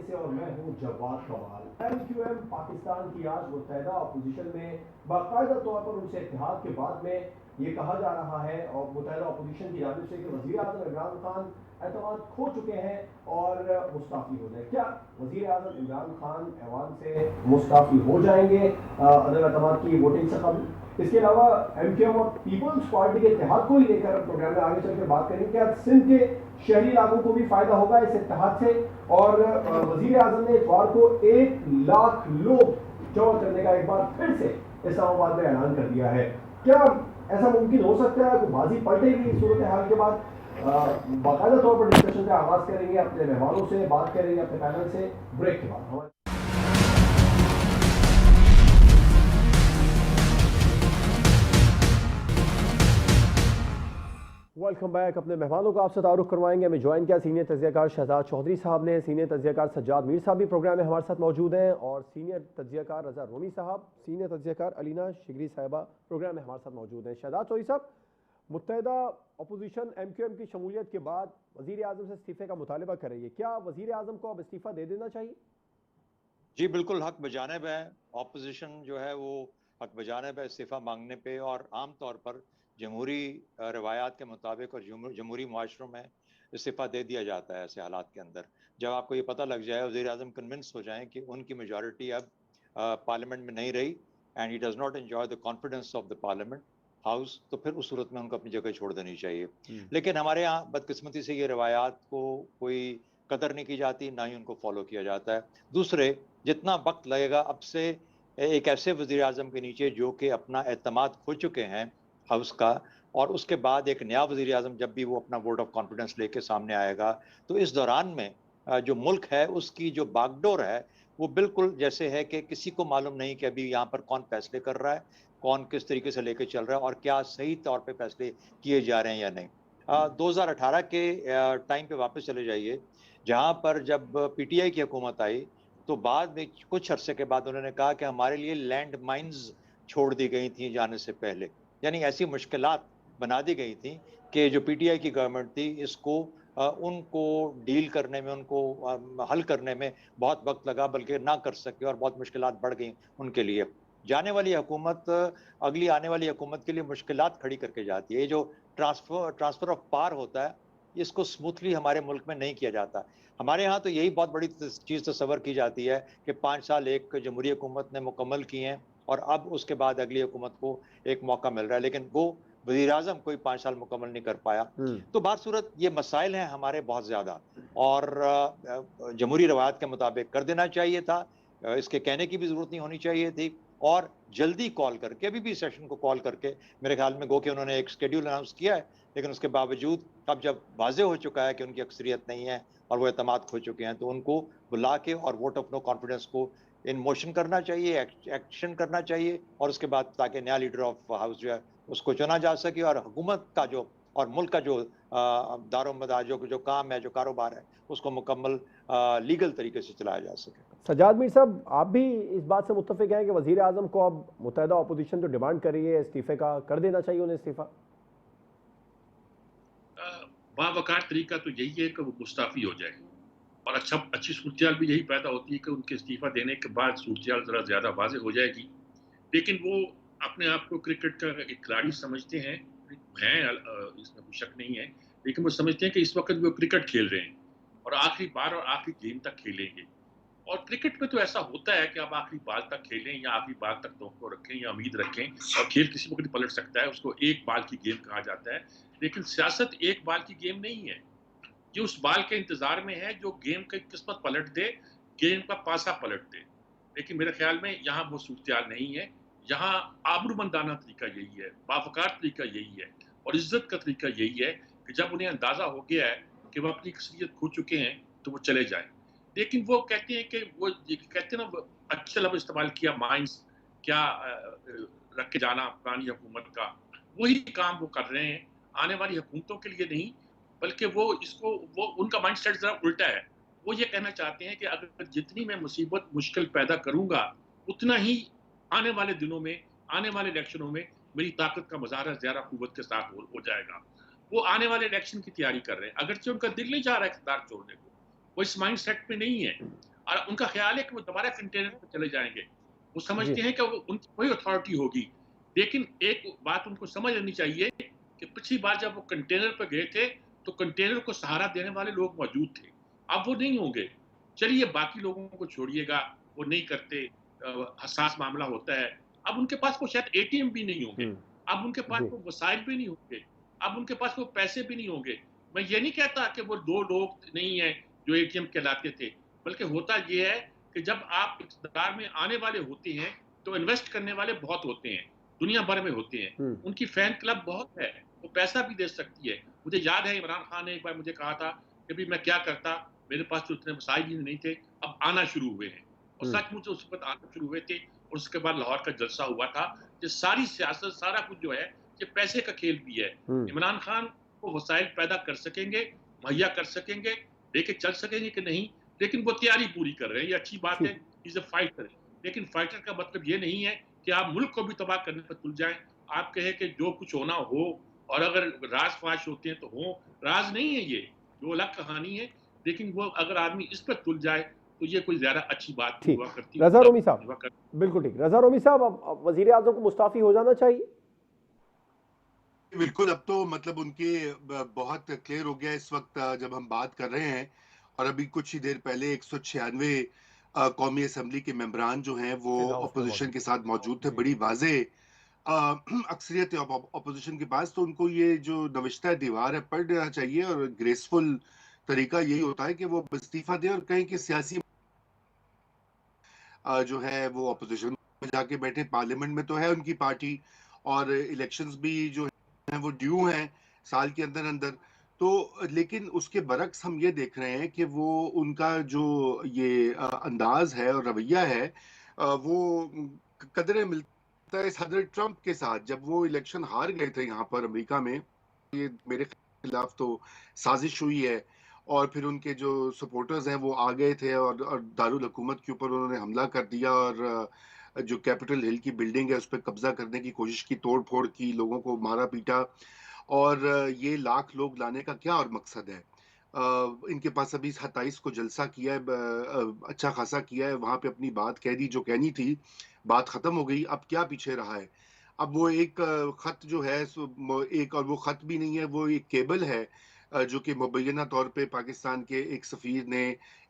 से और मैं हूं जवाद कमाल। एमक्यूएम पाकिस्तान की आज मुत्तहदा अपोजिशन में बाकायदा तौर पर उनसे इत्तेहाद के बाद में ये कहा जा रहा है और मुत्तहदा अपोजिशन की जानिब से कि वज़ीर आज़म इमरान खान एतमाद खो चुके हैं और मुस्ताफ़ी हो जाए। क्या वज़ीर आज़म इमरान खान ऐवान से मुस्ताफ़ी हो जाएंगे अदम एतमाद की वोटिंग से कबल? इसके अलावा एमक्यूएम और पीपल्स पार्टी के इत्तेहाद को ही लेकर प्रोग्राम में आगे चलकर बात करेंगे। क्या सिंध के शहरी इलाकों को भी फायदा होगा इस इत्तेहाद से? और वज़ीर आज़म ने इतवार को 1 लाख लोग जमा करने का एक बार फिर से इस्लामाबाद में ऐलान कर दिया है। क्या ऐसा मुमकिन हो सकता है? बाजी पलटेगी सूरत हाल के बाद? बाकायदा तौर पर डिस्कशन का आगाज करेंगे, अपने मेहमानों से बात करेंगे, अपने पैनल से ब्रेक के बाद। Welcome back. अपने मेहमानों को आपसे तारुफ करवाएंगे। हमें ज्वाइन किया सीनियर तज्जियाकार शहजाद चौधरी साहब ने, सीनियर तज्जियाकार सज्जाद मीर साहब भी प्रोग्राम में हमारे साथ मौजूद हैं, और सीनियर तज्जियाकार रजा रोमी साहब, सीनियर तज्जियाकार अलीना शिगरी साहिबा प्रोग्राम में हमारे साथ मौजूद हैं। शहजाद चौधरी साहब, मुत्तहदा अपोजिशन एमक्यूएम की शमूलियत के बाद वज़ीर आज़म से इस्तीफ़े का मुतालबा कर रही है। क्या वज़ीर आज़म को अब इस्तीफ़ा दे देना चाहिए? जी बिल्कुल, हक बजानिब है। ऑपोजिशन जो है वो हक बजानिब है इस्तीफ़ा मांगने पे, और आम तौर पर जमहूरी रवायात के मुताबिक और जमहूरी मुआशरों में इस्तीफ़ा दे दिया जाता है ऐसे हालात के अंदर। जब आपको ये पता लग जाए, वज़ीर आज़म कन्विंस हो जाएं कि उनकी मेजॉरिटी अब पार्लियामेंट में नहीं रही and he does not enjoy the confidence of the parliament house, तो फिर उस सूरत में उनको अपनी जगह छोड़ देनी चाहिए। लेकिन हमारे यहाँ बदकिस्मती से ये रवायात को कोई कदर नहीं की जाती, ना ही उनको फॉलो किया जाता है। दूसरे, जितना वक्त लगेगा अब से एक ऐसे वज़ीर आज़म के नीचे जो कि अपना एतमाद खो चुके हैं हाउस का, और उसके बाद एक नया वज़ीर आज़म जब भी वो अपना वोट ऑफ कॉन्फिडेंस लेके सामने आएगा, तो इस दौरान में जो मुल्क है उसकी जो बागडोर है वो बिल्कुल जैसे है कि किसी को मालूम नहीं कि अभी यहाँ पर कौन फैसले कर रहा है, कौन किस तरीके से लेके चल रहा है, और क्या सही तौर पे फैसले किए जा रहे हैं या नहीं। 2018 के टाइम पे वापस चले जाइए, जहाँ पर जब पीटीआई की हुकूमत आई तो बाद में कुछ अरसे के बाद उन्होंने कहा कि हमारे लिए लैंड माइंस छोड़ दी गई थी जाने से पहले, यानी ऐसी मुश्किलात बना दी गई थी कि जो पीटीआई की गवर्नमेंट थी इसको उनको डील करने में, उनको हल करने में बहुत वक्त लगा, बल्कि ना कर सके और बहुत मुश्किलात बढ़ गई उनके लिए। जाने वाली हुकूमत अगली आने वाली हुकूमत के लिए मुश्किलात खड़ी करके जाती है। ये जो ट्रांसफर ऑफ पावर होता है, इसको स्मूथली हमारे मुल्क में नहीं किया जाता। हमारे यहाँ तो यही बहुत बड़ी चीज़ तस्वर की जाती है कि 5 साल एक जमहूरी हुकूमत ने मुकम्मल किए हैं और अब उसके बाद अगली हुकूमत को एक मौका मिल रहा है, लेकिन वो वज़ीर आज़म कोई 5 साल मुकम्मल नहीं कर पाया। तो बात-सूरत ये मसाइल हैं हमारे बहुत ज़्यादा, और जमहूरी रवायत के मुताबिक कर देना चाहिए था। इसके कहने की भी ज़रूरत नहीं होनी चाहिए थी, और जल्दी कॉल करके, अभी भी सेशन को कॉल करके, मेरे ख्याल में गो कि उन्होंने एक शेड्यूल अनाउंस किया है, लेकिन उसके बावजूद अब जब वाज़ेह हो चुका है कि उनकी अक्सरियत नहीं है और वो एतमाद खो चुके हैं, तो उनको बुला के और वोट ऑफ नो कॉन्फिडेंस को इन मोशन करना चाहिए, एक्शन करना चाहिए, और उसके बाद ताकि नया लीडर ऑफ हाउस जो है उसको चुना जा सके, और हुकूमत का जो और मुल्क का जो दारोमदार जो काम है, जो कारोबार है, उसको मुकम्मल लीगल तरीके से चलाया जा सके। सज्जाद मीर साहब, आप भी इस बात से मुत्तफिक हैं कि वज़ीर आज़म को अब मुत्तहदा अपोजिशन जो डिमांड कर रही है इस्तीफ़े का, कर देना चाहिए उन्हें इस्तीफ़ा? बावकार तरीका तो यही है कि वो मुस्ताफ़ी हो जाए, और अच्छी सूरत भी यही पैदा होती है कि उनके इस्तीफ़ा देने के बाद सूरत ज़रा ज़्यादा वाज़ेह हो जाएगी। लेकिन वो अपने आप को क्रिकेट का एक खिलाड़ी समझते हैं, इसमें कोई शक नहीं है, लेकिन वो समझते हैं कि इस वक्त वो क्रिकेट खेल रहे हैं और आखिरी बार और आखिरी गेम तक खेलेंगे। और क्रिकेट में तो ऐसा होता है कि आप आखिरी बाल तक खेलें या आखिरी बाल तक तवक्को रखें या उम्मीद रखें, और खेल किसी वक्त पलट सकता है, उसको एक बाल की गेम कहा जाता है। लेकिन सियासत एक बाल की गेम नहीं है, ये उस बाल के इंतजार में है जो गेम की किस्मत पलट दे, गेम का पासा पलट दे। लेकिन मेरे ख्याल में यहाँ वो सूरत नहीं है। यहाँ आबरूमंदाना तरीका यही है, बावकार तरीका यही है, और इज्जत का तरीका यही है कि जब उन्हें अंदाजा हो गया है कि वो अपनी अक्सरियत खो चुके हैं तो वो चले जाए। लेकिन वो कहते हैं कि वो कहते हैं ना, अच्छा लफ्ज़ इस्तेमाल किया, माइंस क्या रख के जाना पुरानी हुकूमत का, वही काम वो कर रहे हैं आने वाली हुकूमतों के लिए नहीं, बल्कि वो उनका माइंड सेट जरा उल्टा है। वो ये कहना चाहते हैं कि अगर जितनी मैं मुसीबत मुश्किल पैदा करूंगा, उतना ही आने वाले दिनों में, आने वाले इलेक्शनों में मेरी ताकत का मुजाहरा ज़्यादा कुव्वत के साथ हो जाएगा। वो आने वाले इलेक्शन की तैयारी कर रहे हैं, अगरचे उनका दिल नहीं चाह रहा है इख्तियार छोड़ने को, वो इस माइंड सेट पे नहीं है। और उनका ख्याल है कि वो दोबारा कंटेनर पे चले जाएंगे। वो जी समझते हैं कि वो उनकी कोई अथॉरिटी होगी। लेकिन एक बात उनको समझ लेनी चाहिए कि पिछली बार जब वो कंटेनर पे गए थे तो कंटेनर को सहारा देने वाले लोग मौजूद थे, अब वो नहीं होंगे। चलिए बाकी लोगों को छोड़िएगा, वो नहीं करते, हसास मामला होता है। अब उनके पास वो शायद एटीएम भी नहीं होंगे, अब उनके पास जी वो वसाइल भी नहीं होंगे, अब उनके पास वो पैसे भी नहीं होंगे। मैं ये नहीं कहता कि वो 2 लोग नहीं हैं जो एटीएम कहलाते थे, बल्कि होता ये है कि जब आप इक़्तिदार में आने वाले होते हैं, तो इन्वेस्ट करने वाले बहुत होते हैं, दुनिया भर में होते हैं। उनकी फैन क्लब बहुत है, वो पैसा भी दे सकती है। मुझे याद है इमरान खान ने एक बार मुझे कहा था कि भाई मैं क्या करता, मेरे पास तो इतने वसाइल ही नहीं थे, अब आना शुरू हुए हैं। और सचमुच उस वक़्त आना शुरू हुए थे और उसके बाद लाहौर का जलसा हुआ था। ये सारी सियासत, सारा कुछ जो है, ये पैसे का खेल भी है। इमरान खान वो वसाइल पैदा कर सकेंगे, मुहैया कर सकेंगे, लेके चल सकेंगे कि नहीं, लेकिन वो तैयारी पूरी कर रहे हैं, ये अच्छी बात है। He is a fighter. लेकिन फाइटर का मतलब ये नहीं है कि आप मुल्क को भी तबाह करने पर तुल जाएँ। आप कहें कि जो कुछ होना हो, और अगर राज फाश होते हैं तो हों, राज नहीं है ये, वो अलग कहानी है। लेकिन वो अगर आदमी इस पर तुल जाए तो ये कोई ज़्यादा अच्छी बात नहीं ठीक। हुआ करती। रजा रोमी साहब, बिल्कुल ठीक। रजा रोमी साहब, अब वजीर आजम को मुस्ताफी हो जाना चाहिए? बिल्कुल, अब तो मतलब उनके बहुत क्लियर हो गया इस वक्त जब हम बात कर रहे हैं। और अभी कुछ ही देर पहले 196 कौमी असम्बली के मेंबरान जो हैं वो सिंध हाउस में अपोजिशन मौजूद के थे। साथ मौजूद थे। जी बड़ी वाज़ेह अक्सरियत है अपोजिशन के पास, तो उनको ये जो नविश्ता दीवार है पढ़ लेना चाहिए। और ग्रेसफुल तरीका यही होता है कि वो इस्तीफा दें और कहें कि सियासी जो है वो अपोजिशन में जाके बैठे। पार्लियामेंट में तो है उनकी पार्टी, और इलेक्शंस भी जो हैं वो ड्यू हैं साल के अंदर अंदर। तो लेकिन उसके बरक्स हम ये देख रहे हैं कि वो उनका जो ये अंदाज है और रवैया है, वो कदरें मिलता है इस हज़रत ट्रंप के साथ। जब वो इलेक्शन हार गए थे यहाँ पर अमेरिका में, ये मेरे खिलाफ तो साजिश हुई है। और फिर उनके जो सपोर्टर्स हैं वो आ गए थे और दारुल हुकूमत के ऊपर उन्होंने हमला कर दिया, और जो कैपिटल हिल की बिल्डिंग है उस पर कब्जा करने की कोशिश की, तोड़ फोड़ की, लोगों को मारा पीटा। और ये लाख लोग लाने का क्या और मकसद है? इनके पास अभी 27 को जलसा किया है, अच्छा खासा किया है, वहां पे अपनी बात कह दी जो कहनी थी, बात खत्म हो गई। अब क्या पीछे रहा है? अब वो एक खत जो है एक, और वो खत भी नहीं है, वो एक केबल है जो कि मुबैना तौर पे पाकिस्तान के एक सफ़ीर ने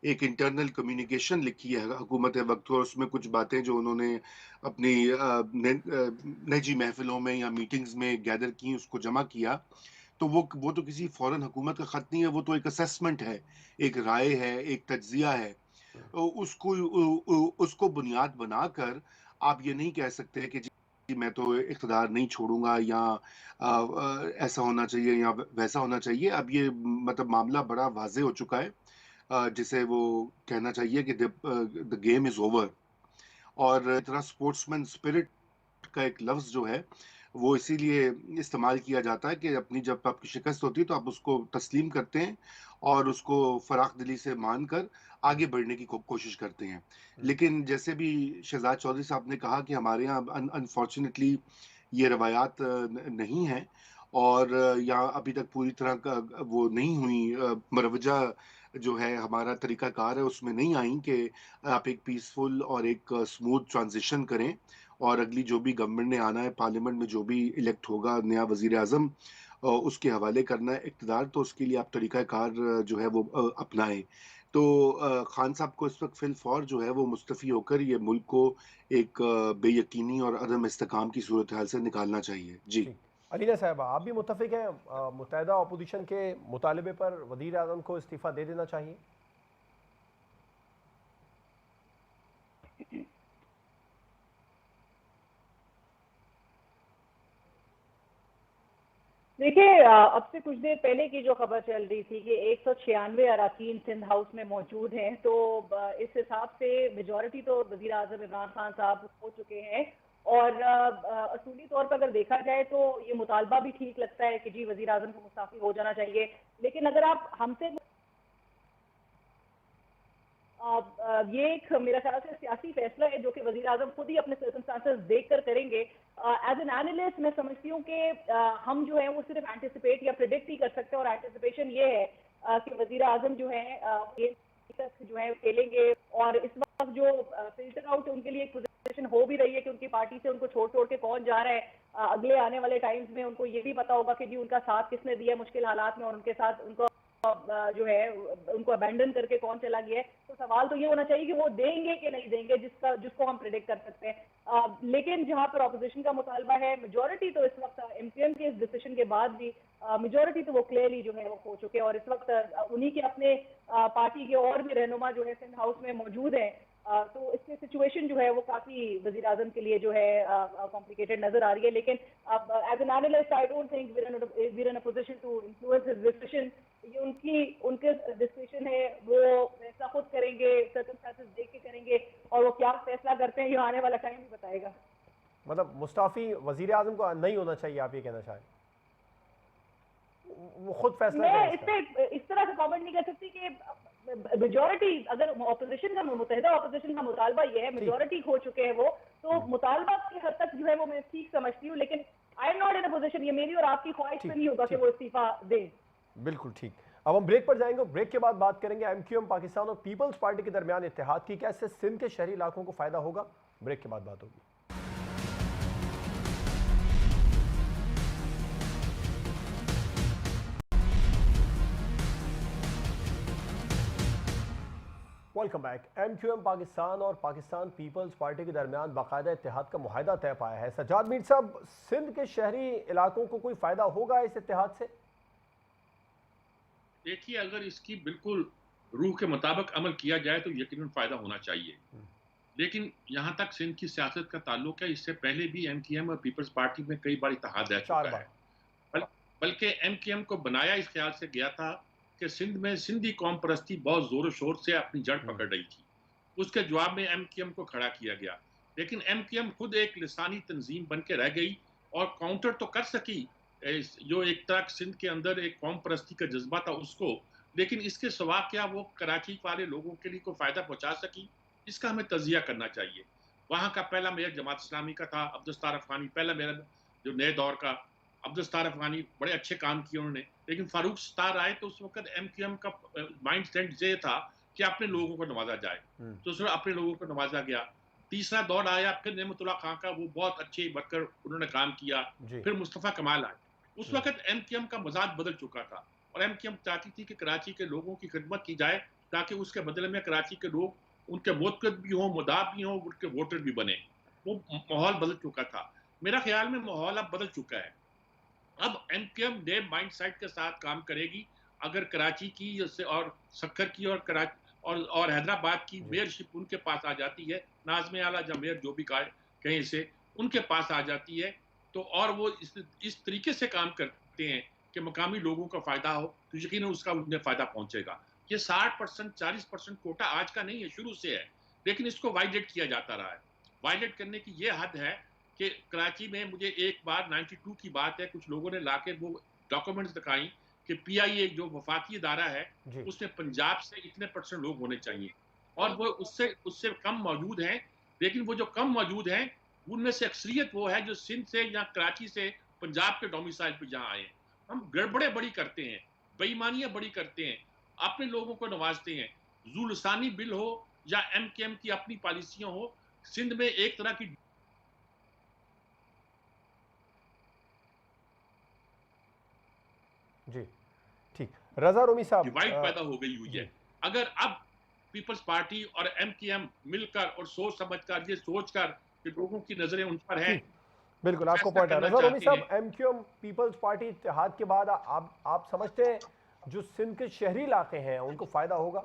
एक इंटरनल कम्युनिकेशन लिखी है हुकूमत वक्त, और उसमें कुछ बातें जो उन्होंने अपनी निजी महफिलों में या मीटिंग्स में गैदर की, उसको जमा किया। तो वो तो किसी फॉरेन हुकूमत का खत नहीं है, वो तो एक असेसमेंट है, एक राय है, एक तज्जिया है। तो उसको बुनियाद बनाकर आप ये नहीं कह सकते कि जी मैं तो इख्तिदार नहीं छोड़ूंगा, या ऐसा होना चाहिए या वैसा होना चाहिए। अब ये मतलब मामला बड़ा वाज़ेह हो चुका है, जिसे वो कहना चाहिए कि द गेम इज ओवर। और इतना स्पोर्ट्समैन स्पिरिट का एक लफ्ज़ जो है वो इसीलिए इस्तेमाल किया जाता है कि अपनी जब आपकी शिकस्त होती है तो आप उसको तस्लीम करते हैं और उसको फराख दिली से मानकर आगे बढ़ने की कोशिश करते हैं। लेकिन जैसे भी शहजाद चौधरी साहब ने कहा कि हमारे यहाँ अनफॉर्चुनेटली ये रवायात नहीं है, और यहाँ अभी तक पूरी तरह का वो नहीं हुई, मरवजा जो है हमारा तरीकाकार है उसमें नहीं आई कि आप एक पीसफुल और एक स्मूथ ट्रांजिशन करें। और अगली जो भी गवर्नमेंट ने आना है, पार्लियामेंट में जो भी इलेक्ट होगा नया वजीर आजम, उसके हवाले करना है इक़्तिदार, तो उसके लिए आप तरीक़ाकार जो है वो अपनाएं। तो खान साहब को इस वक्त फिलफौर जो है वो मुस्तफ़ी होकर ये मुल्क को एक बेयकीनी और अदम इस्तेकाम की सूरत हाल से निकालना चाहिए। जी ठीक। अलीना साहबा, आप भी मुत्तफिक हैं मुत्तहदा अपोजिशन के मुतालबे पर वज़ीर आज़म को इस्तीफ़ा दे देना चाहिए? देखिए, अब से कुछ देर पहले की जो खबर चल रही थी कि 196 अराकीन सिंध हाउस में मौजूद हैं, तो इस हिसाब से मेजॉरिटी तो वज़ीर आज़म इमरान खान साहब हो चुके हैं। और असूली तौर पर अगर देखा जाए तो ये मुतालबा भी ठीक लगता है कि जी वज़ीर आज़म को मुस्ताफ़ी हो जाना चाहिए। लेकिन अगर आप हमसे ये एक मेरा ख्याल से सियासी फैसला है जो कि वज़ीर आज़म खुद ही अपने सर्कमस्टांसेस देखकर करेंगे। एज एन एनालिस्ट मैं समझती हूँ कि हम जो है वो सिर्फ एंटिसिपेट या प्रिडिक्ट ही कर सकते हैं, और एंटिसिपेशन ये है कि वज़ीर आज़म जो है ये तक जो है खेलेंगे, और इस वक्त जो फिल्टर आउट उनके लिए एक पोजीशन हो भी रही है कि उनकी पार्टी से उनको छोड़ के कौन जा रहा है। अगले आने वाले टाइम्स में उनको ये भी पता होगा कि जी उनका साथ किसने दिया मुश्किल हालात में, और उनके साथ उनको जो है उनको अबैंडन करके कौन चला गया है। तो सवाल तो ये होना चाहिए कि वो देंगे कि नहीं देंगे, जिसको हम प्रेडिक्ट कर सकते हैं। लेकिन जहां पर ऑपोजिशन का मुतालबा है, मेजोरिटी तो इस वक्त एमपीएम के इस डिसीजन के बाद भी मेजोरिटी तो वो क्लियरली जो है वो खो चुके हैं, और इस वक्त उन्हीं के अपने पार्टी के और भी रहनुमा जो है सिंध हाउस में मौजूद हैं। तो इससे सिचुएशन जो है वो काफी वजीर आजम के लिए जो है कॉम्प्लिकेटेड नजर आ रही है। लेकिन अब as an analyst I don't think we're in a position to influence his decision. ये उनके डिसीजन है, वो फैसला खुद करेंगे, सर्कमस्टेंसेस देख के करेंगे, और वो क्या फैसला करते हैं ये आने वाला टाइम ही बताएगा। मतलब मुस्ताफी वजीर आजम को नहीं होना चाहिए, आप ये कहना चाहें? वो खुद फैसला मैं करें इस पे इस तरह से कमेंट नहीं कर सकती कि मेजोरिटी, अगर ऑपोजिशन का मुतहदा ऑपोजिशन का मुतालबा ये है, मेजोरिटी खो चुके हैं वो, तो मुतालबा की हद तक जो है वो मैं ठीक समझती हूँ, लेकिन I am not in a position, ये मेरी और आपकी ख्वाहिश पे नहीं होगा कि वो इस्तीफा दें। बिल्कुल ठीक। अब हम ब्रेक पर जाएंगे, ब्रेक के बाद बात करेंगे एमक्यूएम पाकिस्तान और पीपल्स पार्टी के दरमियान इत्तेहाद की, कैसे सिंध के शहरी इलाकों को फायदा होगा। ब्रेक के बाद बात होगी। Welcome back. एमक्यूएम पाकिस्तान और पाकिस्तान पीपल्स पार्टी के दरमियान बाकायदा इत्तेहाद का मुआहदा तय पाया है। सज्जाद मीर साहब, सिंध के शहरी इलाकों को कोई फायदा होगा इस इत्तेहाद से? देखिए, अगर इसकी बिल्कुल रूह के मुताबिक अमल किया जाए तो यकीनन फायदा होना चाहिए। लेकिन यहाँ तक सिंध की सियासत का ताल्लुक है, इससे पहले भी एमक्यूएम और पीपल्स पार्टी में कई बार इत्तेहाद रह चुका है। बल्कि एमक्यूएम को बनाया इस ख्याल से गया था कि सिंध में सिंधी कौम परस्ती बहुत जोर शोर से अपनी जड़ पकड़ रही थी। उसके जवाब में एमक्यूएम को खड़ा किया गया, लेकिन एमक्यूएम खुद एक लिसानी तंजीम बन के रह गई और काउंटर तो कर सकी जो एक तरह सिंध के अंदर एक कौम परस्ती का जज्बा था उसको, लेकिन इसके सिवा क्या वो कराची वाले लोगों के लिए कोई फायदा पहुंचा सकी, इसका हमें तजिया करना चाहिए। वहाँ का पहला मेयर जमात इस्लामी का था अब्दुस्तार अफगानी, पहला मेयर जो नए दौर का अब्दुस्तार अफगानी, बड़े अच्छे काम किए उन्होंने। लेकिन फारूक सत्तार आए तो उस वक्त एमक्यूएम का माइंड सेट ये था कि अपने लोगों को नवाजा जाए, तो उसमें अपने लोगों को नवाजा गया। तीसरा दौर आया फिर नेमतुल्लाह खां का, वो बहुत अच्छे वर्कर उन्होंने काम किया। फिर मुस्तफ़ा कमाल आए। उस वक्त एमक्यूएम का मजाज बदल चुका था और एमक्यूएम चाहती थी कि कराची के लोगों की खिदमत की जाए ताकि उसके बदले में कराची के लोग उनके मोतकद भी हों, मुदाब भी हों, उनके वोटर भी बने। वो माहौल बदल चुका था। मेरा ख्याल में माहौल अब बदल चुका है। अब एमक्यूएम नए माइंड सेट के साथ काम करेगी। अगर कराची की और सक्खर की और हैदराबाद की मेयरशिप उनके पास आ जाती है, नाज़िम आला या मेयर जो भी कहें से उनके पास आ जाती है, तो और वो इस तरीके से काम करते हैं कि मकामी लोगों का फायदा हो, तो यकीन उसका उन्हें फायदा पहुंचेगा। ये 60% 40% कोटा आज का नहीं है, शुरू से है, लेकिन इसको वायलेट किया जाता रहा है। वायलेट करने की ये हद है कि कराची में मुझे एक बार 92 की बात है, कुछ लोगों ने लाके वो डॉक्यूमेंट्स दिखाई कि पीआईए जो वफाकी इदारा है उसमें पंजाब से इतने % लोग होने चाहिए और वो उससे कम मौजूद हैं। लेकिन वो जो कम मौजूद हैं उनमें से अक्सरियत वो है जो सिंध से या कराची से पंजाब के डोमिसाइल पे जहाँ आए। हम गड़बड़े बड़ी करते हैं, बेईमानियां बड़ी करते हैं, अपने लोगों को नवाजते हैं। जुलसानी बिल हो या एमकेएम की अपनी पॉलिसियां हो, सिंध में एक तरह की जी ठीक। रजा रूमी साहब, डिवाइड पैदा हो गई हुई है। अगर अब पीपल्स पार्टी और एमकेएम मिलकर और सोच समझकर ये सोचकर कि लोगों की नजरें उन पर हैं, बिल्कुल आपको पॉइंट है। रजा रूमी साहब, एमक्यूएम पीपल्स पार्टी इत्तेहाद के बाद आप समझते हैं जो सिंध के शहरी इलाके हैं उनको फायदा होगा?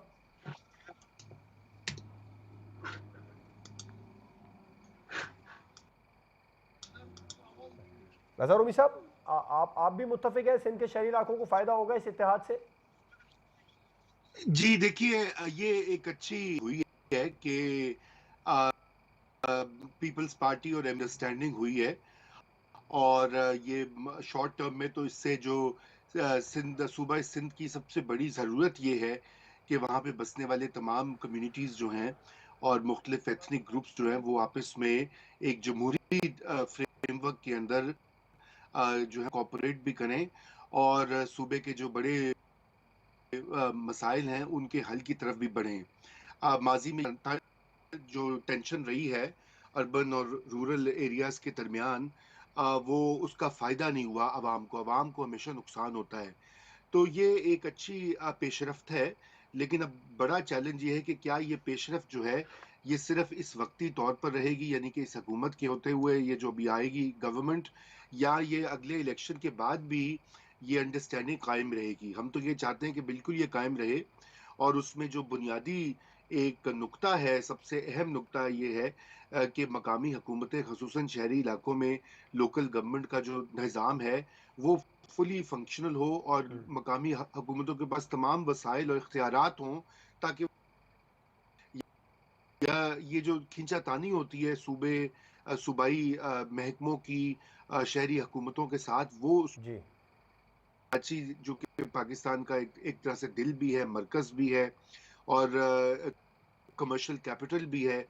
रजा रूमी साहब, आप भी मुत्तफिक हैं सिंध के शहरी इलाकों को फायदा होगा इस इत्तेहाद से? जी देखिए, ये एक अच्छी हुई है कि पीपल्स पार्टी और अंडरस्टैंडिंग हुई है और ये शॉर्ट टर्म में तो इससे जो सूबा सिंध की सबसे बड़ी ज़रूरत ये है कि वहाँ पे बसने वाले तमाम कम्युनिटीज़ जो हैं और मुख्तलिफ एथनिक ग्रुप्स जो हैं वो आपस में एक जमहूरी फ्रेमवर्क के अंदर जो है कोऑपरेट भी करें और सूबे के जो बड़े मसाइल हैं उनके हल की तरफ भी बढ़ें। माजी में जो टेंशन रही है अर्बन और रूरल एरियाज के दरमियान, वो उसका फ़ायदा नहीं हुआ आवाम को हमेशा नुकसान होता है। तो ये एक अच्छी पेशरफ्त है, लेकिन अब बड़ा चैलेंज ये है कि क्या ये पेशरफ्त जो है, ये सिर्फ़ इस वक़्ती तौर पर रहेगी, यानी कि इस हुकूमत के होते हुए ये जो अभी आएगी गवर्नमेंट, या ये अगले इलेक्शन के बाद भी ये अंडरस्टैंडिंग कायम रहेगी? हम तो ये चाहते हैं कि बिल्कुल ये कायम रहे, और उसमें जो बुनियादी एक नुक्ता है, सबसे अहम नुक्ता ये है कि मकामी हुकूमतें ख़ुसूसन शहरी इलाकों में लोकल गवर्नमेंट का जो निज़ाम है, वो फुली फंक्शनल हो और मकामी हुकूमतों के पास तमाम वसाइल और इख्तियारात हों, ताकि या ये जो खींचातानी होती है सूबाई महकमों की शहरी हुकूमतों के साथ, वो जी। कराची जो कि पाकिस्तान का एक तरह से दिल भी है, मरकज़ भी है और कमर्शियल कैपिटल भी है,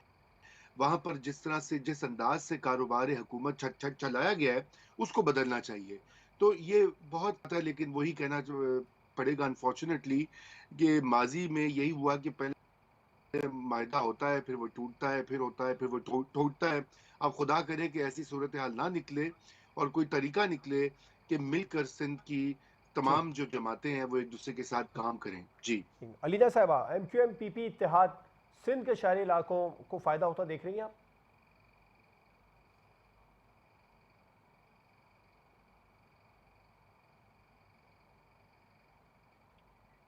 वहाँ पर जिस तरह से जिस अंदाज से कारोबार हुकूमत चलाया गया है, उसको बदलना चाहिए। तो ये बहुत है, लेकिन वही कहना जो पड़ेगा अनफॉर्चुनेटली कि माजी में यही हुआ कि पहले मायदा होता है, फिर वो टूटता है, फिर होता है, फिर वो टूटता है। अब खुदा करे कि ऐसी सूरत हाल ना निकले और कोई तरीका निकले कि मिलकर सिंध की ठीक। तमाम जो जमातें हैं वो एक दूसरे के साथ काम करें। जी। अलीना साहबा, MQM PP इत्तेहाद सिंध के शहरी इलाकों को फ़ायदा होता देख रही हैं आप?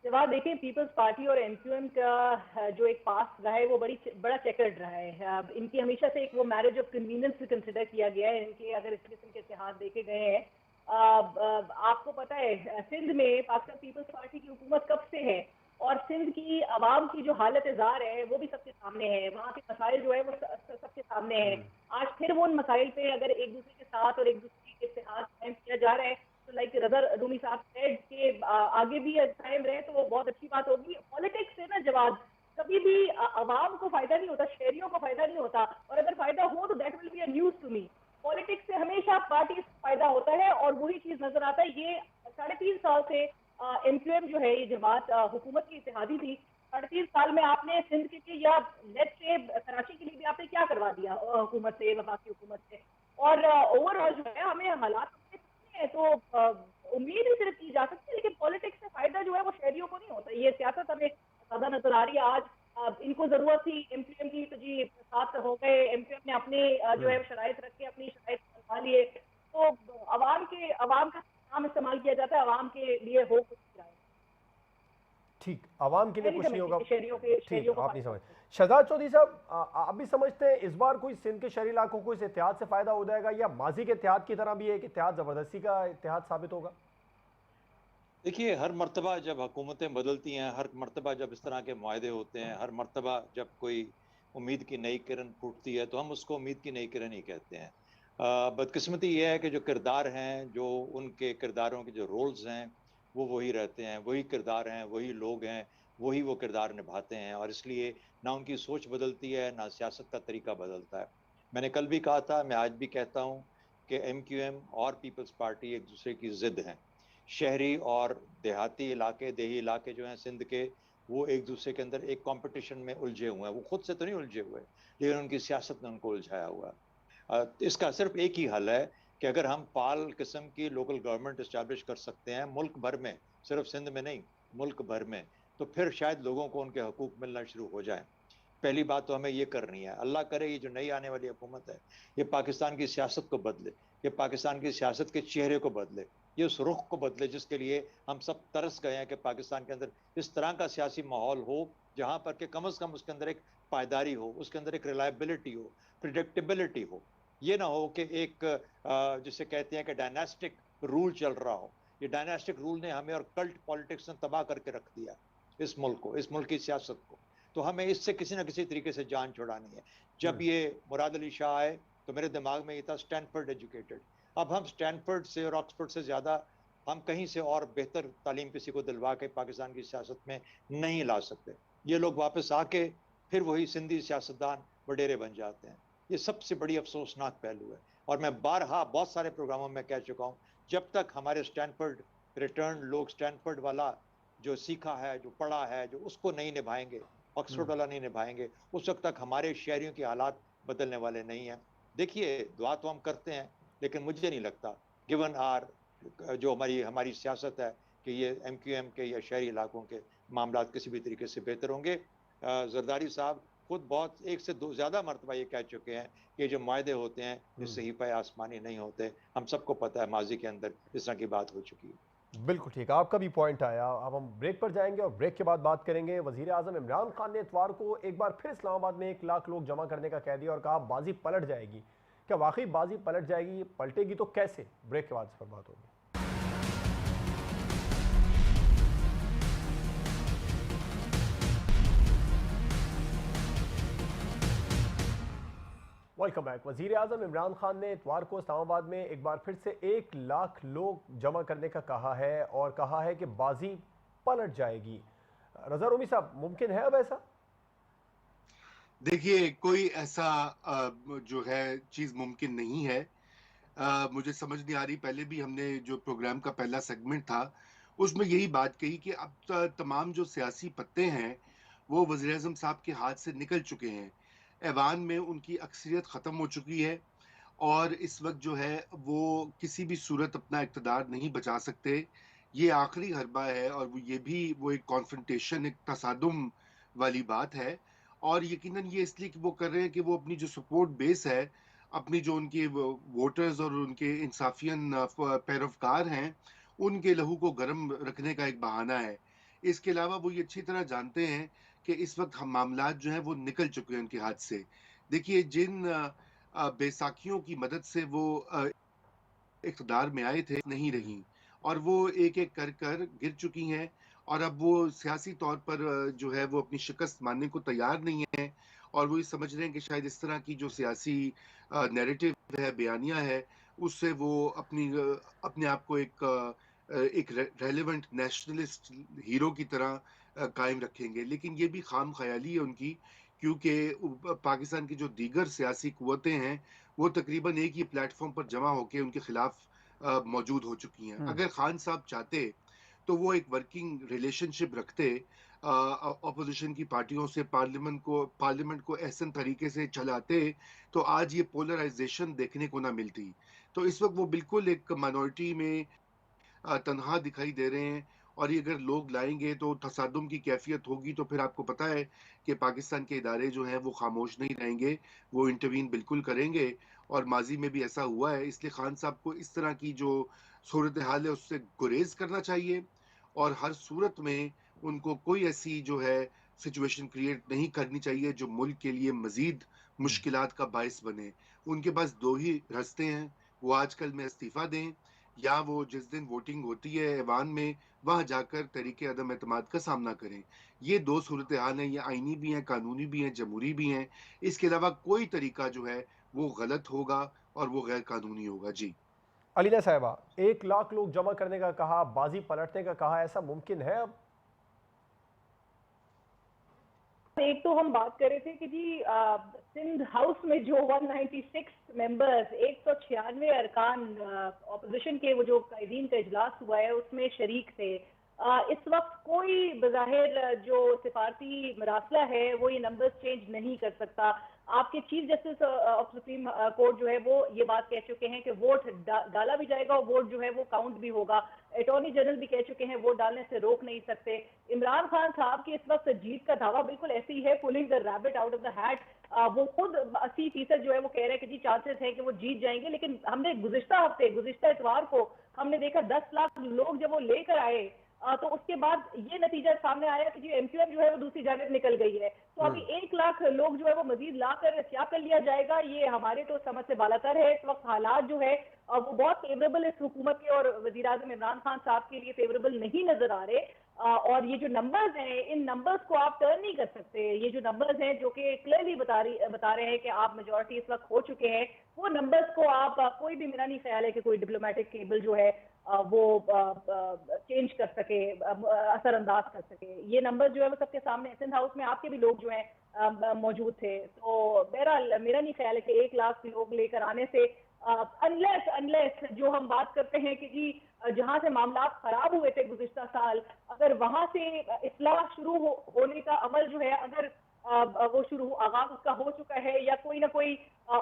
जवाब देखिए, पीपल्स पार्टी और एमक्यूएम का जो एक पास रहा है वो बड़ा चेकर्ड रहा है। इनकी हमेशा से एक वो मैरिज ऑफ कन्वीनियंस कंसिडर किया गया है। इनके अगर इस किस्म के इत्तेहाद देखे गए हैं, आपको पता है सिंध में पाकिस्तान पीपल्स पार्टी की हुकूमत कब से है, और सिंध की आवाम की जो हालत जार है वो भी सबके सामने है। वहाँ के मसाइल जो है वो सबके सामने है। आज फिर वो उन मसाइल पे अगर एक दूसरे के साथ और एक दूसरे के इत्तेहाद कायम किया जा रहा है, तो लाइक रज़ा रूमी साहब सेड के आगे भी कायम रहे तो वो बहुत अच्छी बात होगी। पॉलिटिक्स से ना जवाब कभी भी आवाम को फायदा नहीं होता, शहरियों को फायदा नहीं होता, और अगर फायदा हो तो that will be a news to me. Politics से हमेशा पार्टी को फायदा होता है, और वही चीज नजर आता है। ये 3.5 साल से एमक्यूएम जो है, ये जमात हुकूमत की इत्तेहादी थी। 3.5 साल में आपने सिंध के लिए या लेट्स से कराची के लिए भी आपने क्या करवा दिया हुकूमत से, वफाकी हुकूमत से? और ओवरऑल जो है हमें हालात है, तो उम्मीद ही सिर्फ की जा सकती है, लेकिन पॉलिटिक्स से फायदा जो है वो शहरियों को नहीं होता। ये सियासत हमें ज्यादा नजर आ रही है आज। इनको जरूरत थी एमक्यूएम की, तो जी साथ हो गए। एमक्यूएम ने अपने जो है शराइत रख के अपनी शराइत बनवा लिए। तो अवाम का नाम इस्तेमाल किया जाता है, अवाम के लिए हो कुछ नहीं रहा है। ठीक, आवाम के लिए कुछ नहीं होगा। शहरियों ठीक, को आप नहीं फायदा समझ। होता है। शहजाद चौधरी साहब, आप भी समझते हैं इस बार कोई सिंध के शहरी इलाकों को इस इत्तेहाद से फायदा हो जाएगा, या माजी के इत्तेहाद की तरह भी एक इत्तेहाद ज़बरदस्ती का इत्तेहाद साबित होगा? देखिए, हर मर्तबा जब हुकूमतें बदलती हैं, हर मर्तबा जब इस तरह के मुआहदे होते हैं, हर मर्तबा जब कोई उम्मीद की नई किरण फूटती है, तो हम उसको उम्मीद की नई किरण ही कहते हैं। बदकिस्मती ये है कि जो किरदार हैं, जो उनके किरदारों के जो रोल्स हैं, वो वही रहते हैं, वही किरदार हैं, वही लोग हैं, वही वो किरदार निभाते हैं, और इसलिए ना उनकी सोच बदलती है, ना सियासत का तरीका बदलता है। मैंने कल भी कहा था, मैं आज भी कहता हूँ कि MQM और पीपल्स पार्टी एक दूसरे की ज़िद हैं। शहरी और देहाती इलाके, देही इलाके जो हैं सिंध के, वो एक दूसरे के अंदर एक कंपटीशन में उलझे हुए हैं। वो खुद से तो नहीं उलझे हुए, लेकिन उनकी सियासत ने उनको उलझाया हुआ है। इसका सिर्फ एक ही हल है कि अगर हम पाल किस्म की लोकल गवर्नमेंट इस्टेब्लिश कर सकते हैं मुल्क भर में, सिर्फ सिंध में नहीं, मुल्क भर में, तो फिर शायद लोगों को उनके हकूक मिलना शुरू हो जाए। पहली बात तो हमें ये करनी है। अल्लाह करे ये जो नई आने वाली हुकूमत है, ये पाकिस्तान की सियासत को बदले, ये पाकिस्तान की सियासत के चेहरे को बदले, ये उस रुख को बदले जिसके लिए हम सब तरस गए हैं कि पाकिस्तान के अंदर इस तरह का सियासी माहौल हो जहां पर के कम से कम उसके अंदर एक पायदारी हो, उसके अंदर एक रिलायबिलिटी हो, प्रिडिक्टेबिलिटी हो। ये ना हो कि एक जिसे कहते हैं कि डायनास्टिक रूल चल रहा हो। ये डायनास्टिक रूल ने हमें और कल्ट पॉलिटिक्स ने तबाह करके रख दिया इस मुल्क को, इस मुल्क की सियासत को। तो हमें इससे किसी ना किसी तरीके से जान छुड़ानी है। जब ये मुराद अली शाह आए तो मेरे दिमाग में ये था स्टैनफोर्ड एजुकेटेड। अब हम स्टैनफोर्ड से और ऑक्सफोर्ड से ज़्यादा हम कहीं से और बेहतर तालीम किसी को दिलवा के पाकिस्तान की सियासत में नहीं ला सकते। ये लोग वापस आके फिर वही सिंधी सियासतदान वडेरे बन जाते हैं। ये सबसे बड़ी अफसोसनाक पहलू है। और मैं बारहा बहुत सारे प्रोग्रामों में कह चुका हूँ, जब तक हमारे स्टैनफोर्ड रिटर्न लोग स्टैनफोर्ड वाला जो सीखा है, जो पढ़ा है, जो उसको नहीं निभाएंगे, ऑक्सफोर्ड वाला नहीं निभाएंगे, उस वक्त तक हमारे शहरियों के हालात बदलने वाले नहीं हैं। देखिए, दुआ तो हम करते हैं, लेकिन मुझे नहीं लगता गिवन आर जो हमारी हमारी सियासत है कि ये MQM के या शहरी इलाकों के मामला किसी भी तरीके से बेहतर होंगे। जरदारी साहब खुद बहुत एक से दो ज़्यादा मरतबा ये कह चुके हैं कि ये जो मायदे होते हैं ये सहीफ़ा आसमानी नहीं होते। हम सबको पता है माजी के अंदर इस तरह की बात हो चुकी है। बिल्कुल ठीक, आपका भी पॉइंट आया। अब हम ब्रेक पर जाएंगे और ब्रेक के बाद बात करेंगे। वजीर आजम इमरान खान ने इतवार को एक बार फिर इस्लामाबाद में 1 लाख लोग जमा करने का कह दिया और कहा बाजी पलट जाएगी। क्या वाकई बाजी पलट जाएगी? पलटेगी तो कैसे? ब्रेक के बाद इस पर बात होगी। Welcome back. वजीर आजम इमरान खान ने इतवार को इस्लामाबाद में एक बार फिर से 1 लाख लोग जमा करने का कहा है और कहा है कि बाजी पलट जाएगी। रजा रूमी साहब, मुमकिन है अब ऐसा? देखिए, कोई ऐसा जो है चीज मुमकिन नहीं है। मुझे समझ नहीं आ रही। पहले भी हमने जो प्रोग्राम का पहला सेगमेंट था उसमें यही बात कही कि अब तमाम जो सियासी पत्ते हैं वो वज़ीर आज़म साहब के हाथ से निकल चुके हैं। ऐवान में उनकी अक्सरियत ख़त्म हो चुकी है और इस वक्त जो है वो किसी भी सूरत अपना इक़्तिदार नहीं बचा सकते। ये आखिरी हरबा है और वो एक कॉन्फ्रंटेशन, एक तसादुम वाली बात है। और यकीनन ये इसलिए कि वो कर रहे हैं कि वो अपनी जो सपोर्ट बेस है, अपनी जो उनके वोटर्स और उनके इंसाफियन पैरोकार हैं, उनके लहू को गर्म रखने का एक बहाना है। इसके अलावा वो ये अच्छी तरह जानते हैं कि इस वक्त हम मामलात जो हैं वो निकल चुके हैं उनके हाथ से। देखिए, जिन बैसाखियों की मदद से वो इक़्तिदार में आए थे, नहीं रहीं और वो एक-एक कर गिर चुकी हैं और अब वो सियासी तौर पर जो है वो अपनी शिकस्त मानने को तैयार नहीं है और वो ये समझ रहे हैं कि शायद इस तरह की जो सियासी नैरेटिव है, बयानिया है, उससे वो अपने आप को एक रेलेवेंट नेशनलिस्ट हीरो की तरह कायम रखेंगे। लेकिन ये भी खाम-ख़याली है उनकी, क्योंकि पाकिस्तान की जो दीगर सियासी क़ुव्वतें हैं, वो तकरीबन एक ही प्लेटफॉर्म पर जमा होके उनके खिलाफ मौजूद हो चुकी हैं। अगर खान साहब चाहते तो वो एक वर्किंग रिलेशनशिप रखते ऑपोजिशन की पार्टियों से, पार्लियामेंट को ऐसे तरीके से चलाते तो आज ये पोलराइजेशन देखने को ना मिलती। तो इस वक्त वो बिल्कुल एक माइनॉरिटी में तनहा दिखाई दे रहे हैं और ये अगर लोग लाएंगे तो तसादुम की कैफियत होगी। तो फिर आपको पता है कि पाकिस्तान के इदारे जो हैं वो खामोश नहीं रहेंगे, वो इंटरवीन बिल्कुल करेंगे और माजी में भी ऐसा हुआ है। इसलिए खान साहब को इस तरह की जो सूरत हाल है उससे गुरेज करना चाहिए और हर सूरत में उनको कोई ऐसी जो है सिचुएशन क्रिएट नहीं करनी चाहिए जो मुल्क के लिए मजीद मुश्किलात का बायस बने। उनके पास दो ही रास्ते हैं, वो आजकल में इस्तीफा दें या वो जिस दिन वोटिंग होती है ऐवान में वहां जाकर तरीके अदम एतमाद का सामना करें। ये दो सूरत हाल हैं, ये आईनी भी हैं, कानूनी भी हैं, जमहूरी भी हैं। इसके अलावा कोई तरीका जो है वो गलत होगा और वो गैर कानूनी होगा। जी अलीना साहिबा, 1 लाख लोग जमा करने का कहा, बाजी पलटने का कहा, ऐसा मुमकिन है अब? एक तो हम बात कर रहे थे कि जी सिंध हाउस में जो 196 मेंबर्स, 196 अरकान ऑपोजिशन के, वो जो कायदीन का इजलास हुआ है उसमें शरीक थे। इस वक्त कोई बज़ाहिर जो सिफारती मरासला है वो ये नंबर्स चेंज नहीं कर सकता। आपके chief justice of supreme court जो है वो ये बात कह चुके हैं कि वोट डाला भी जाएगा और वोट जो है वो काउंट भी होगा। अटॉर्नी जनरल भी कह चुके हैं वोट डालने से रोक नहीं सकते। इमरान खान साहब की इस वक्त जीत का दावा बिल्कुल ऐसे ही है, pulling the rabbit out of the hat. वो खुद 80% जो है वो कह रहे हैं कि जी चांसेस है कि वो जीत जाएंगे। लेकिन हमने गुज़िश्ता इतवार को हमने देखा 10 लाख लोग जब वो लेकर आए तो उसके बाद ये नतीजा सामने आया कि जो MQM जो है वो दूसरी जानिब निकल गई है। तो अभी 1 लाख लोग जो है वो मजीद लाकर क्या कर लिया जाएगा, ये हमारे तो समझ से बालातर है। इस वक्त हालात जो है वो बहुत फेवरेबल इस हुकूमत के और वज़ीर आज़म इमरान खान साहब के लिए फेवरेबल नहीं नजर आ रहे। और ये जो नंबर्स हैं, इन नंबर्स को आप टर्न नहीं कर सकते। ये जो नंबर्स हैं जो कि क्लियरली बता रहे हैं कि आप मेजॉरिटी इस वक्त हो चुके हैं, वो नंबर्स को आप कोई भी, मेरा नहीं ख्याल है कि कोई डिप्लोमेटिक केबल जो है वो चेंज कर सके, असरअंदाज कर सके। ये नंबर जो है वो सबके सामने, सिंध हाउस में आपके भी लोग जो हैं मौजूद थे। तो बहरहाल मेरा नहीं ख्याल है कि 1 लाख लोग लेकर आने से अनलेस जो हम बात करते हैं कि जी जहां से मामला खराब हुए थे गुज़िश्ता साल, अगर वहां से इस्लाह शुरू होने का अमल जो है, अगर वो शुरू आगाज उसका हो चुका है या कोई ना कोई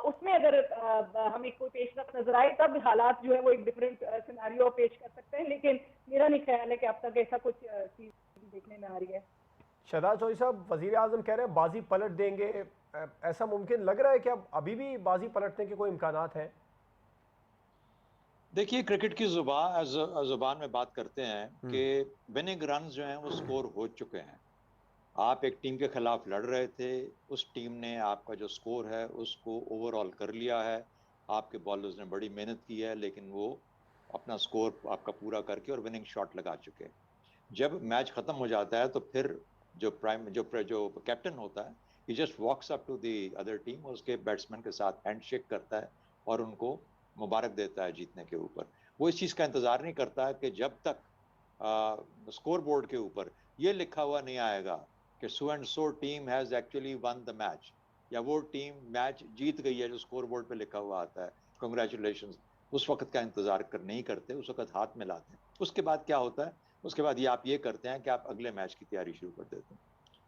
उसमें अगर हमें कोई पेशरफ नजर आए, तब हालात जो है वो एक डिफरेंट सिनेरियो पेश कर सकते हैं। लेकिन मेरा नहीं ख्याल है कि अब तक ऐसा कुछ चीज देखने में आ रही है। शहजाद चौधरी साहब, वजीर आजम कह रहे हैं बाजी पलट देंगे, ऐसा मुमकिन लग रहा है कि अब अभी भी बाजी पलटने के कोई इम्कानात हैं? देखिए, क्रिकेट की जुबान में बात करते हैं कि विनिंग रन जो हैं वो स्कोर हो चुके हैं। आप एक टीम के खिलाफ लड़ रहे थे, उस टीम ने आपका जो स्कोर है उसको ओवरऑल कर लिया है, आपके बॉलर्स ने बड़ी मेहनत की है, लेकिन वो अपना स्कोर आपका पूरा करके और विनिंग शॉट लगा चुके हैं। जब मैच खत्म हो जाता है तो फिर जो कैप्टन होता है, he just walks up to the other team, उसके बैट्समैन के साथ हैंडशेक करता है और उनको मुबारक देता है जीतने के ऊपर। वो इस चीज़ का इंतज़ार नहीं करता है कि जब तक स्कोर बोर्ड के ऊपर ये लिखा हुआ नहीं आएगा कि so and so team has actually one the match, या वो टीम मैच जीत गई है, जो स्कोर बोर्ड पे लिखा हुआ आता है, कंग्रेचुलेशंस। उस वक्त का इंतज़ार नहीं करते, उस वक्त हाथ में लाते हैं। उसके बाद क्या होता है? उसके बाद आप ये करते हैं कि आप अगले मैच की तैयारी शुरू कर देते हैं।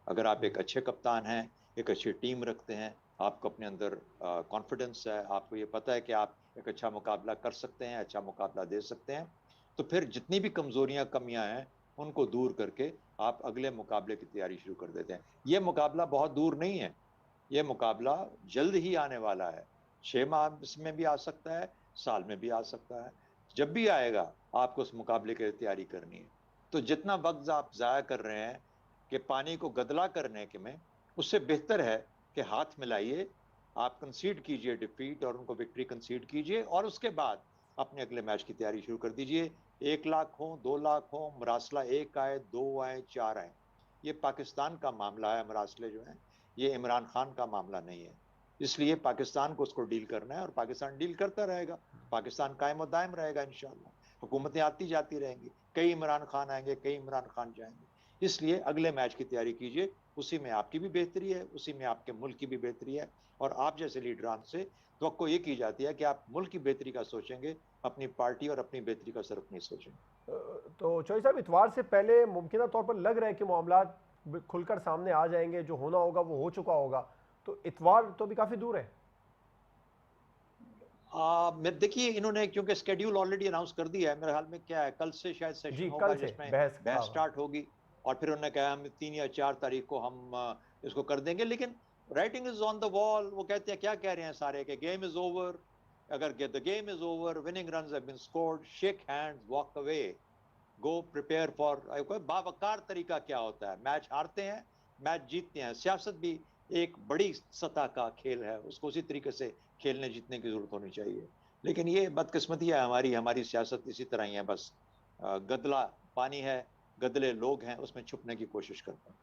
अगर आप एक अच्छे कप्तान हैं, एक अच्छी टीम रखते हैं, आपको अपने अंदर कॉन्फिडेंस है, आपको ये पता है कि आप एक अच्छा मुकाबला कर सकते हैं, अच्छा मुकाबला दे सकते हैं, तो फिर जितनी भी कमजोरियां, कमियां हैं, उनको दूर करके आप अगले मुकाबले की तैयारी शुरू कर देते हैं। ये मुकाबला बहुत दूर नहीं है, ये मुकाबला जल्द ही आने वाला है। 6 माह में भी आ सकता है, साल में भी आ सकता है। जब भी आएगा, आपको उस मुकाबले की तैयारी करनी है। तो जितना वक्त आप ज़ाया कर रहे हैं कि पानी को गदला करने के में, उससे बेहतर है कि हाथ मिलाइए, आप कंसीड कीजिए डिफीट और उनको विक्ट्री कंसीड कीजिए, और उसके बाद अपने अगले मैच की तैयारी शुरू कर दीजिए। 1 लाख हो, 2 लाख हो, मरासला 1 आए, 2 आए, 4 आए, ये पाकिस्तान का मामला है। मरासले जो हैं, ये इमरान खान का मामला नहीं है। इसलिए पाकिस्तान को उसको डील करना है और पाकिस्तान डील करता रहेगा। पाकिस्तान कायम और दायम रहेगा इंशाल्लाह। हुकूमतें आती जाती रहेंगी, कई इमरान खान आएंगे, कई इमरान खान जाएंगे। इसलिए अगले मैच की तैयारी कीजिए, उसी में आपकी भी बेहतरी है, उसी में आपके मुल्क की भी बेहतरी है। और आप जैसे लीडरान से तो ये की जाती है कि आप मुल्क की बेहतरी का सोचेंगे, अपनी पार्टी और अपनी बेहतरी का सिर्फ नहीं सोचेंगे। तो चौधरी साहब, इतवार से पहले मुमकिन तौर पर लग रहा है कि मामला खुलकर सामने आ जाएंगे, जो होना होगा वो हो चुका होगा, तो इतवार तो भी काफी दूर है। देखिए, इन्होंने क्योंकि स्केड्यूल ऑलरेडी अनाउंस कर दिया है, मेरे ख्याल में क्या है, कल से शायद सेशन जी, होगा कल से जिसमें बहस, बहस हाँ। स्टार्ट होगी, और फिर उन्होंने कहा हम 3 या 4 तारीख को हम इसको कर देंगे। लेकिन writing is on the wall. वो कहते हैं, क्या कह रहे हैं सारे, कि गेम इज ओवर, अगर the game is over, winning runs have been scored, shake hands, walk away, go prepare for. कोई बावकार तरीका क्या होता है? मैच हारते हैं, मैच जीतते हैं। सियासत भी एक बड़ी सतह का खेल है, उसको उसी तरीके से खेलने जीतने की जरूरत होनी चाहिए। लेकिन ये बदकिस्मती है हमारी सियासत इसी तरह ही है, बस गदला पानी है, गदले लोग हैं, उसमें छुपने की कोशिश करते हैं।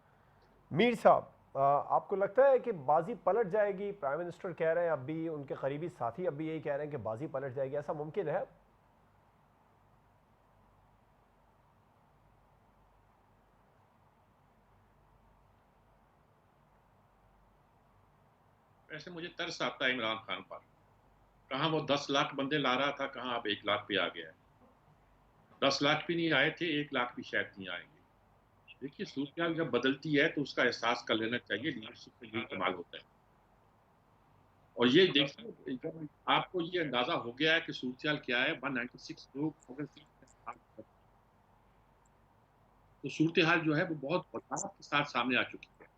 मीर साहब, आपको लगता है कि बाजी पलट जाएगी? प्राइम मिनिस्टर कह रहे हैं, अब भी उनके करीबी साथी अब भी यही कह रहे हैं कि बाजी पलट जाएगी, ऐसा मुमकिन है? वैसे मुझे तरस आता है इमरान खान पर। कहाँ वो 10 लाख बंदे ला रहा था, कहाँ अब 1 लाख पे आ गया है। 10 लाख भी नहीं आए थे, 1 लाख भी शायद नहीं आएंगे। देखिए, सूरत जब बदलती है तो उसका एहसास कर लेना चाहिए। लीडरशिप का यही कमाल होता है। और ये देखिए, जब आपको ये अंदाजा हो गया है कि सूरत क्या है, 196 लोग अगर तो सूरत हाल जो है वो बहुत बदलाव के साथ सामने आ चुकी है,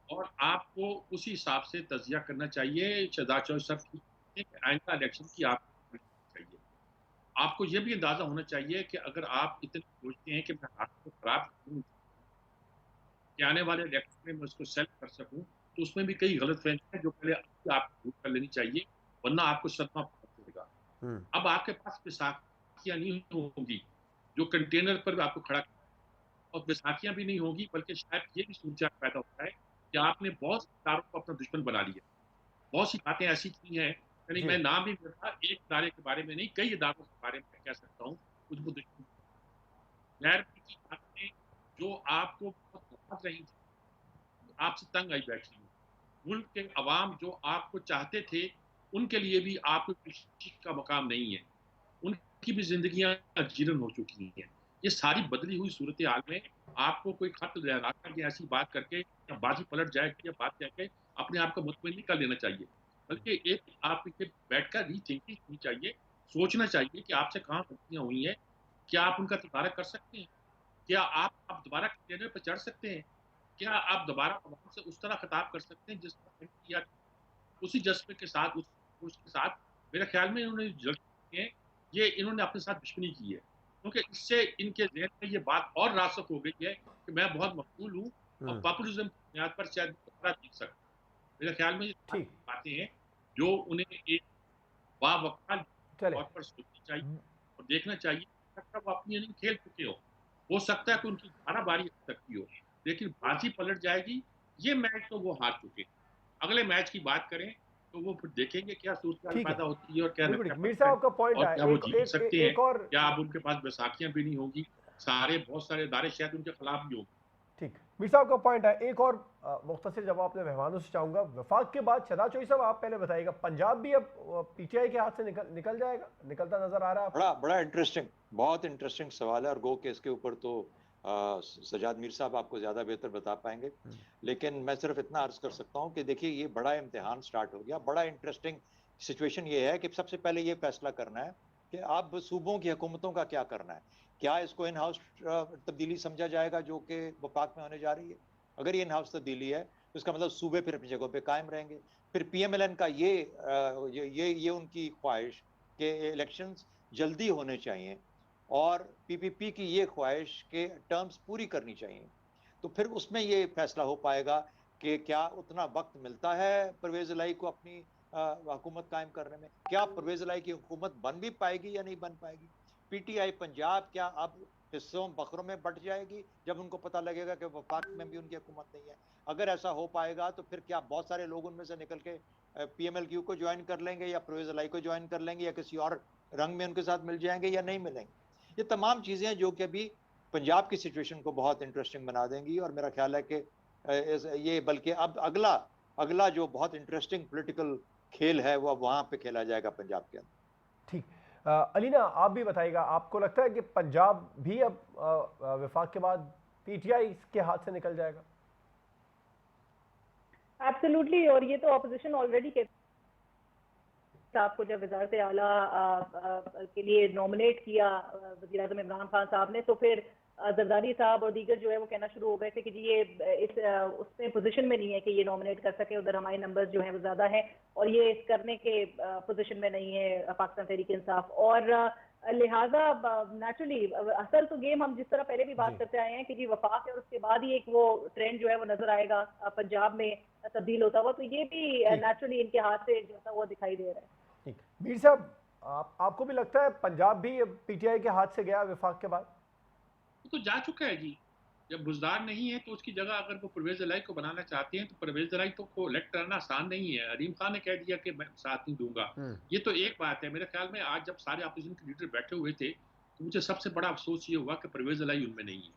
और आपको उसी हिसाब से तजिया करना चाहिए। शहजाद चौधरी साहब की आइंदा इलेक्शन की आप चाहिए। आपको ये भी अंदाजा होना चाहिए कि अगर आप इतने सोचते हैं कि मैं हाथ को खराब करूं कि आने वाले इलेक्शन में मैं उसको सेल कर सकूं, तो उसमें भी कई गलत फहमी है जो पहले आपको दूर कर लेनी चाहिए, वरना आपको सदमा पहुंचेगा। अब आपके पास बैसाखियां नहीं होगी जो कंटेनर पर आपको खड़ा, और बैसाखियां भी नहीं होगी, बल्कि शायद ये भी सूरत पैदा होता है कि आपने बहुत से इदारों को अपना दुश्मन बना लिया। बहुत सी बातें ऐसी की हैं, यानी मैं नाम भी लेता, एक इदारे के बारे में नहीं, कई इदारों के बारे में कह सकता हूँ कुछ वो दुश्मन गैर की बातें जो आपको बहुत नाराज रही थी, आपसे तंग आई बैठी हुई, मुल्क के अवाम जो आपको चाहते थे, उनके लिए भी आपको किसी का मकाम नहीं है। उनकी भी ज़िंदगियाँ जीर्ण हो चुकी हैं। ये सारी बदली हुई सूरत-ए-हाल में आपको कोई खत लहरा के ऐसी बात करके या बाजी पलट जाएगी या बात कह के अपने आप को मुतमिन नहीं कर लेना चाहिए। बल्कि एक आप इसे बैठकर रीथिंकिंग करनी चाहिए, सोचना चाहिए कि आपसे कहाँ गलतियाँ हुई हैं, क्या आप उनका तदारक कर सकते हैं? क्या आप दोबारा कैरियर पे चढ़ सकते हैं? क्या आप दोबारा आवाम से उस तरह खिताब कर सकते हैं जिस तरह किया, उसी जज़्बे के साथ, उस जोश के साथ? मेरे ख़्याल में इन्होंने जो की है, ये इन्होंने अपने साथ दुश्मनी की है। क्योंकि इससे इनके ज़हन में ये बात और रासख़ हो गई है कि मैं बहुत मकबूल हूँ और हम्म, पॉपुलिज़्म की बुनियाद पर शायद दोबारा जीत सकता हूँ। मेरे ख़्याल में ये सारी ठीक। बातें हैं जो उन्हें एक बावक़ार चले। तौर पर सोचनी चाहिए और देखना चाहिए। हो सकता है वो अपनी इनिंग खेल चुके हों। हो सकता है कि उनकी 12 बारी आ सकती हो, लेकिन बाजी पलट जाएगी, ये मैच तो वो हार चुके हैं। अगले मैच की बात करें, तो वो फिर देखेंगे क्या सूरत-हाल ठीक है, पैदा होती है और क्या बिल्कुल ठीक। नतीजा मीर बनता है साहब का पॉइंट और है, क्या वो एक जीत एक सकते हैं, एक और। क्या अब उनके पास बैसाखियाँ भी नहीं होंगी, बहुत सारे इदारे शायद उनके खिलाफ भी होंगे। ठीक, मीर साहब का पॉइंट है। एक और मुख्तसर जवाब अपने मेहमानों से चाहूंगा। वफाक के बाद शहजाद चौधरी साहब, आप पहले बताइएगा, पंजाब भी अब पीटीआई के हाथ से निकल जाएगा, निकलता नजर आ रहा है आपको? बड़ा इंटरेस्टिंग, बहुत इंटरेस्टिंग सवाल है और गो के इसके ऊपर तो सजाद मीर साहब आपको ज़्यादा बेहतर बता पाएंगे। लेकिन मैं सिर्फ इतना अर्ज कर सकता हूँ कि देखिए ये बड़ा इम्तिहान स्टार्ट हो गया। बड़ा इंटरेस्टिंग सिचुएशन ये है कि सबसे पहले ये फैसला करना है कि अब सूबों की हुकूमतों का क्या करना है। क्या इसको इन हाउस तब्दीली समझा जाएगा जो कि वफाक में होने जा रही है? अगर ये इन हाउस तब्दीली है तो इसका मतलब सूबे फिर अपनी जगहों पे कायम रहेंगे। फिर पीएमएलएन का ये उनकी ख्वाहिश कि इलेक्शंस जल्दी होने चाहिए और पीपीपी की ये ख्वाहिश के टर्म्स पूरी करनी चाहिए। तो फिर उसमें ये फैसला हो पाएगा कि क्या उतना वक्त मिलता है परवेज इलाही को अपनी हुकूमत कायम करने में। क्या परवेज इलाही की हुकूमत बन भी पाएगी या नहीं बन पाएगी। पीटीआई पंजाब क्या अब हिस्सों बखरों में बट जाएगी जब उनको पता लगेगा कि वफाक में भी उनकी हुकूमत नहीं है। अगर ऐसा हो पाएगा तो फिर क्या बहुत सारे लोग उनमें से निकल के पीएमएलक्यू को ज्वाइन कर लेंगे या परवेज इलाही को ज्वाइन कर लेंगे या किसी और रंग में उनके साथ मिल जाएंगे या नहीं मिलेंगे। ये तमाम चीजें जो कि अभी पंजाब की सिचुएशन को बहुत इंटरेस्टिंग बना देंगी और मेरा ख्याल है कि ये बल्कि अब अगला अगला जो बहुत इंटरेस्टिंग पॉलिटिकल खेल है वो अब वहां पे खेला जाएगा पंजाब के अंदर। ठीक। अलीना, आप भी बताइएगा, आपको लगता है कि पंजाब भी अब वफाक के बाद पीटीआई के हाथ से निकल जाएगा? एब्सोल्युटली, और ये तो ऑपोजिशन ऑलरेडी साहब को जब वजारत आला के लिए नॉमिनेट किया वज़ीर आज़म इमरान खान साहब ने, तो फिर जरदारी साहब और दीगर जो है वो कहना शुरू हो गए थे कि जी ये इस उसमें पोजीशन में नहीं है कि ये नॉमिनेट कर सके, उधर हमारे नंबर्स जो हैं वो ज़्यादा हैं और ये इस करने के पोजीशन में नहीं है पाकिस्तान तहरीक इंसाफ। और लिहाजा नेचुरली असल तो गेम हम जिस तरह पहले भी बात करते आए हैं कि जी वफाक है और उसके बाद ही एक वो ट्रेंड जो है वो नजर आएगा पंजाब में तब्दील होता हुआ, तो ये भी नेचुरली इनके हाथ से जाता हुआ दिखाई दे रहा है। ठीक। मीर साहब, आपको भी लगता है पंजाब भी पीटीआई के हाथ से गया वफाक के बाद? तो जा चुका है जी। जब बुजदार नहीं है तो उसकी जगह अगर वो परवेज इलाही को बनाना चाहते हैं तो परवेज इलाही तो को इलेक्ट करना आसान नहीं है। अलीम खान ने कह दिया कि मैं साथ नहीं दूंगा। ये तो एक बात है। मेरे ख्याल में आज जब सारे अपोजिशन के लीडर बैठे हुए थे तो मुझे सबसे बड़ा अफसोस ये हुआ कि परवेज इलाही उनमें नहीं है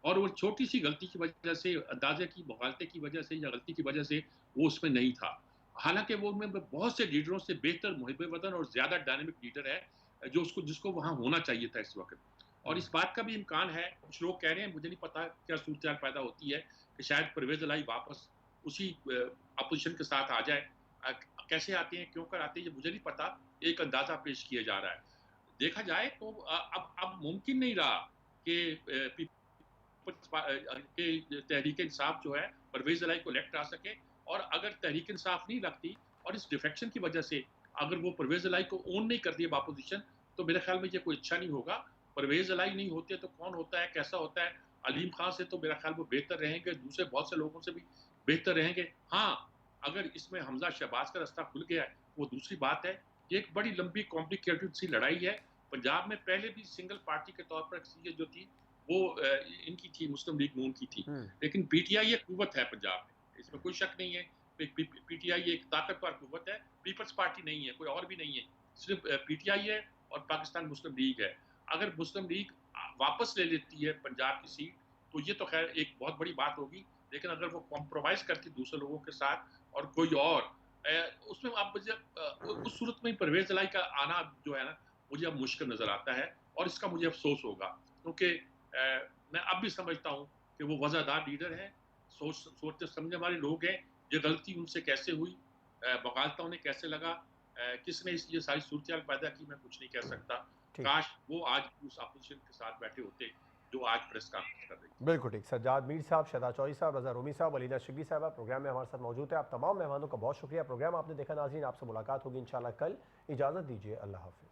और वो छोटी सी गलती की वजह से, अंदाजे की मुगालते की वजह से या गलती की वजह से वो उसमें नहीं था। हालांकि वो उनमें बहुत से लीडरों से बेहतर मुहिब वतन और ज्यादा डायनेमिक लीडर है जो उसको जिसको वहां होना चाहिए था इस वक्त। और इस बात का भी इम्कान है, कुछ लोग कह रहे हैं, मुझे नहीं पता क्या सूरत पैदा होती है कि शायद परवेज इलाही वापस उसी अपोजिशन के साथ आ जाए। कैसे आते हैं, क्यों कर आते हैं, ये मुझे नहीं पता। एक अंदाजा पेश किया जा रहा है। देखा जाए तो अब मुमकिन नहीं रहा कि तहरीक इंसाफ जो है परवेज इलाही को इलेक्ट आ सके। और अगर तहरीक इंसाफ नहीं लगती और इस डिफेक्शन की वजह से अगर वो परवेज इलाही को ओन नहीं करती है अपोजिशन, तो मेरे ख्याल में ये कोई अच्छा नहीं होगा। परवेज इलाही नहीं होते तो कौन होता है, कैसा होता है? अलीम खान से तो मेरा ख्याल वो बेहतर रहेंगे, दूसरे बहुत से लोगों से भी बेहतर रहेंगे। हाँ, अगर इसमें हमजा शहबाज का रास्ता खुल गया है वो दूसरी बात है। ये एक बड़ी लंबी कॉम्प्लिकेटेड सी लड़ाई है। पंजाब में पहले भी सिंगल पार्टी के तौर पर जो थी वो इनकी थी, मुस्लिम लीग नून की थी। लेकिन पीटीआई एक कुव्वत है पंजाब में, इसमें कोई शक नहीं है। पीटीआई एक ताकतवर कुव्वत है, पीपल्स पार्टी नहीं है, कोई और भी नहीं है, सिर्फ पीटीआई है और पाकिस्तान मुस्लिम लीग है। अगर मुस्लिम लीग वापस ले लेती है पंजाब की सीट तो ये तो खैर एक बहुत बड़ी बात होगी। लेकिन अगर वो कॉम्प्रोमाइज करती दूसरे लोगों के साथ और कोई और उसमें आप मुझे उस सूरत में परवेज लाई का आना जो है ना, मुझे अब मुश्किल नजर आता है और इसका मुझे अफसोस होगा, क्योंकि मैं अब भी समझता हूँ कि वो वज़ादार लीडर है, सोचते समझने वाले लोग हैं। ये गलती उनसे कैसे हुई, बगालता उन्हें कैसे लगा, किसने ये सारी सूरत पैदा की, मैं कुछ नहीं कह सकता। काश वो आज उस अपोजिशन के साथ बैठे होते जो आज प्रेस कॉन्फ्रेंस कर रही है। बिल्कुल ठीक। सज्जाद मीर साहब, शहदा चौधरी साहब, रजा रूमी साहब, अलीना शिबली साहबा प्रोग्राम में हमारे साथ मौजूद है। आप तमाम मेहमानों का बहुत शुक्रिया। प्रोग्राम आपने देखा नाज़रीन, आपसे मुलाकात होगी इंशाल्लाह कल। इजाज़त दीजिए, अल्लाह हाफ़िज़।